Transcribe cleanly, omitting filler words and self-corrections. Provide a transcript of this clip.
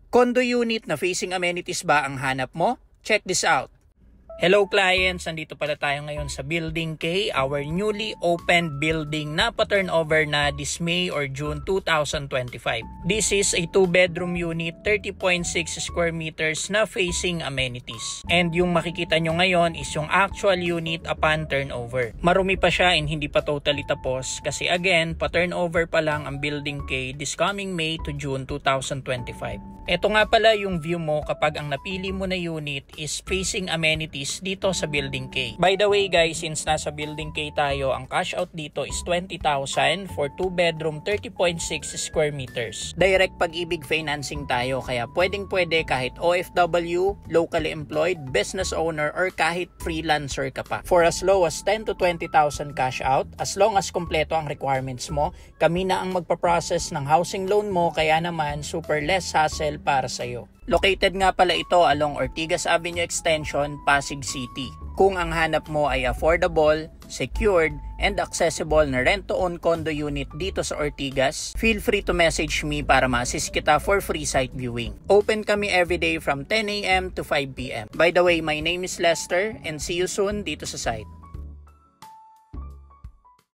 Condo unit na facing amenities ba ang hanap mo? Check this out. Hello clients, nandito pala tayo ngayon sa Building K, our newly opened building na pa-turnover na this May or June 2025. This is a 2-bedroom unit, 30.6 square meters na facing amenities. And yung makikita nyo ngayon is yung actual unit upon turnover. Marumi pa siya and hindi pa totally tapos kasi again, pa-turnover pa lang ang Building K this coming May to June 2025. Ito nga pala yung view mo kapag ang napili mo na unit is facing amenities dito sa Building K. By the way guys, since nasa Building K tayo, ang cash out dito is 20,000 for 2-bedroom 30.6 square meters. Direct Pag-ibig financing tayo kaya pwede kahit OFW, locally employed, business owner, or kahit freelancer ka pa. For as low as 10 to 20,000 cash out, as long as kompleto ang requirements mo, kami na ang magpaprocess ng housing loan mo kaya naman super less hassle para sa'yo. Located nga pala ito along Ortigas Avenue Extension, Pasig City. Kung ang hanap mo ay affordable, secured, and accessible na rent-to-own condo unit dito sa Ortigas, feel free to message me para ma-assist kita for free site viewing. Open kami everyday from 10 AM to 5 PM. By the way, my name is Lester and see you soon dito sa site.